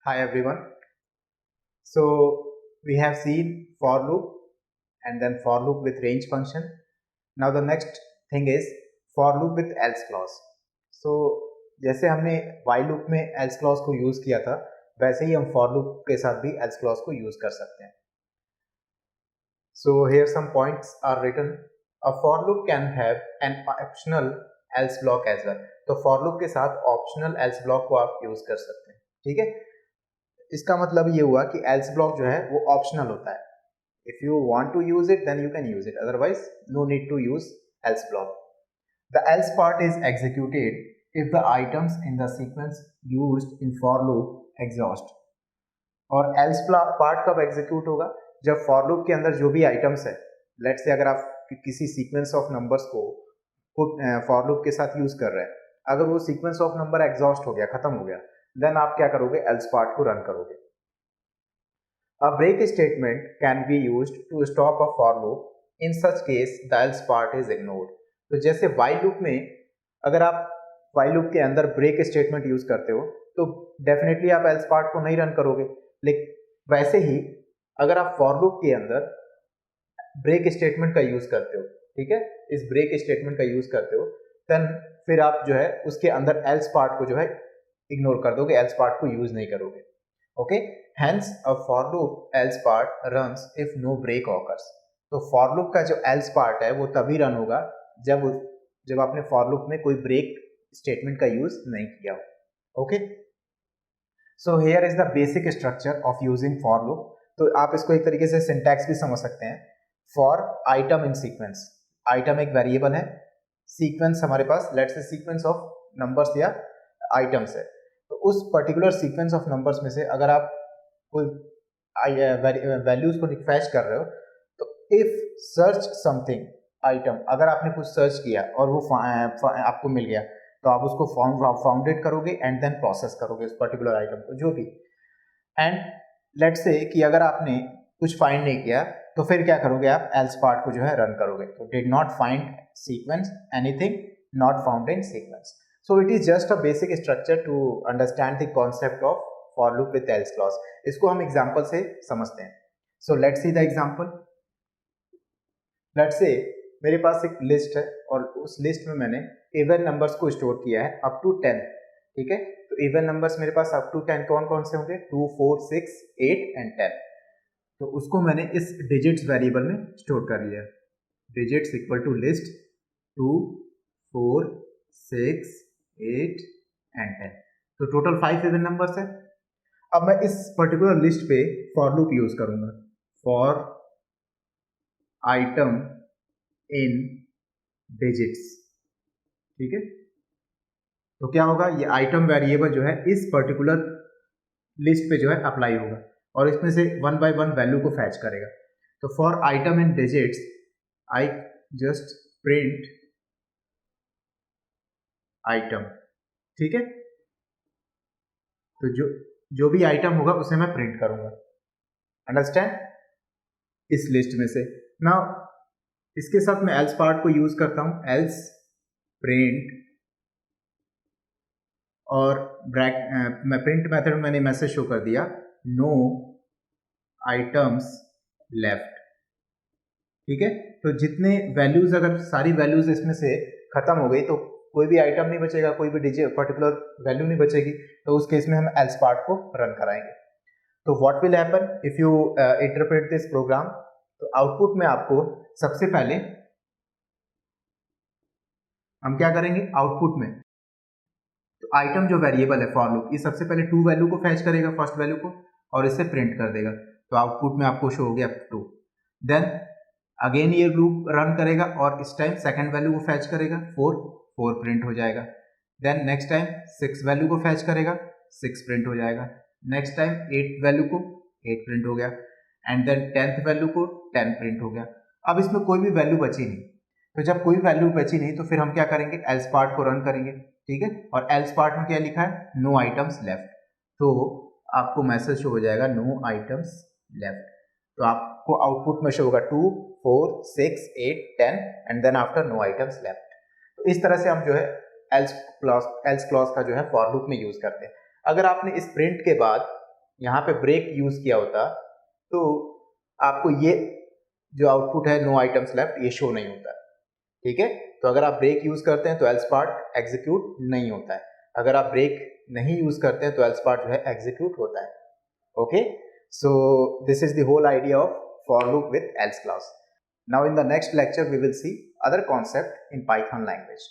Hi everyone. So we have seen for loop and then for loop with range function. Now the next thing is for loop with else clause. So जैसे हमने while loop में else clause को use किया था वैसे ही हम for loop के साथ भी else clause को यूज कर सकते हैं. So here some points are written. A for loop can have an optional else block as well. तो for loop के साथ optional else block को आप यूज कर सकते हैं. ठीक है, इसका मतलब ये हुआ कि else block जो है वो ऑप्शनल होता है. If you want to use it, then you can use it. Otherwise, no need to use else block. The else part is executed if the items in the sequence used in for loop exhaust. और else part कब execute होगा? जब for loop के अंदर जो भी items है, let's say अगर आप किसी sequence of numbers को for loop के साथ use कर रहे हैं, अगर वो sequence of number exhaust हो गया, खत्म हो गया, then आप क्या करोगे? else part को run करोगे. A break statement can be used to stop a for loop. In such case, the else part is ignored. तो जैसे while loop में अगर आप while loop के अंदर break statement यूज करते हो तो डेफिनेटली आप else part को नहीं रन करोगे. लेकिन वैसे ही अगर आप for loop के अंदर break statement का यूज करते हो, ठीक है, इस break statement का यूज करते हो, then फिर आप जो है उसके अंदर else part को जो है इग्नोर कर दोगे, else part को यूज नहीं करोगे. Okay, hence a for loop else part runs if no break occurs. तो for loop का जो else part है वो तभी रन होगा जब आपने for loop में कोई break statement का यूज नहीं किया हो. Okay, so here is the basic structure of using for loop. तो आप इसको एक तरीके से सिंटैक्स भी समझ सकते हैं. for item in sequence, item एक वेरिएबल है, सीक्वेंस हमारे पास let's say sequence of numbers या आइटम्स है. तो उस पर्टिकुलर सीक्वेंस ऑफ नंबर्स में से अगर आप कोई वैल्यूज को फैच कर रहे हो तो इफ सर्च समथिंग आइटम, अगर आपने कुछ सर्च किया और वो आपको मिल गया तो आप उसको फाउंडेड करोगे एंड देन प्रोसेस करोगे उस पर्टिकुलर आइटम को जो भी. एंड लेट्स से कि अगर आपने कुछ फाइंड नहीं किया तो फिर क्या करोगे? आप एल्स पार्ट को जो है रन करोगे. तो did not find sequence anything not found in sequence. So it is just a basic structure to understand the concept of for loop with else clause. इसको हम एग्जांपल से समझते हैं. So let's see the example. Let's say मेरे पास एक list है और उस लिस्ट में मैंने इवन नंबर्स को स्टोर किया है अप टू 10. ठीक है, तो इवन नंबर्स मेरे पास अप टू 10 कौन कौन से होंगे? 2, 4, 6, 8 एंड 10. तो उसको मैंने इस डिजिट्स वेरिएबल में स्टोर कर लिया. Digits equal to list 2, 4, 6, 8 and 10. तो टोटल 5 इवन नंबर्स है. अब मैं इस पर्टिकुलर लिस्ट पे फॉर लूप यूज करूंगा. For item in digits. ठीक है, तो क्या होगा? ये आइटम वेरिएबल जो है इस पर्टिकुलर लिस्ट पे जो है अप्लाई होगा और इसमें से 1 बाय 1 वैल्यू को फैच करेगा. तो for item in digits I just print item. ठीक है, तो जो भी आइटम होगा उसे मैं प्रिंट करूंगा. अंडरस्टैंड? इस लिस्ट में से. नाउ इसके साथ मैं एल्स पार्ट को यूज करता हूं. एल्स प्रिंट और मैं प्रिंट मेथड में मैंने मैसेज शो कर दिया नो आइटम्स लेफ्ट. ठीक है, तो जितने वैल्यूज, अगर सारी वैल्यूज इसमें से खत्म हो गई तो कोई भी आइटम नहीं बचेगा, कोई भी पर्टिकुलर वैल्यू नहीं बचेगी. तो उस केस में हम एल्स पार्ट को रन कराएंगे. तो what will happen if you interpret this program? तो आउटपुट में आपको सबसे पहले हम क्या करेंगे? आउटपुट में तो आइटम जो वेरिएबल है फॉर लूप, ये सबसे पहले 2 वैल्यू को फैच करेगा, फर्स्ट वैल्यू को, और इसे प्रिंट कर देगा. तो आउटपुट में आपको शो हो गया 2. देन अगेन ये लूप रन करेगा और इस टाइम सेकंड वैल्यू को फैच करेगा 4 प्रिंट हो जाएगा. देन नेक्स्ट टाइम 6 वैल्यू को फैच करेगा, 6 प्रिंट हो जाएगा. नेक्स्ट टाइम 8 वैल्यू को 8 प्रिंट हो गया एंड देन 10th वैल्यू को 10 प्रिंट हो गया. अब इसमें कोई भी वैल्यू बची नहीं. तो जब कोई वैल्यू बची नहीं तो फिर हम क्या करेंगे? एल्स पार्ट को रन करेंगे. ठीक है, और एल्स पार्ट में क्या लिखा है? No items left. तो आपको मैसेज शो हो जाएगा नो आइटम्स लेफ्ट. तो आपको आउटपुट में शो होगा 2, 4, 6, 8, 10 and then after no items left. तो इस तरह से हम जो है एल्स क्लॉज का जो है फॉर लूप में यूज करते हैं. अगर आपने इस प्रिंट के बाद यहाँ पे ब्रेक यूज किया होता तो आपको ये जो आउटपुट है नो आइटम्स लेफ्ट ये शो नहीं होता, ठीक है। तो अगर आप ब्रेक यूज करते हैं तो एल्स पार्ट एग्जीक्यूट नहीं होता है, अगर आप ब्रेक नहीं यूज करते हैं तो एल्स पार्ट जो है एग्जीक्यूट होता है। Okay, so this is the whole idea of for loop with else clause. Now in the next lecture we will see other concept in Python language.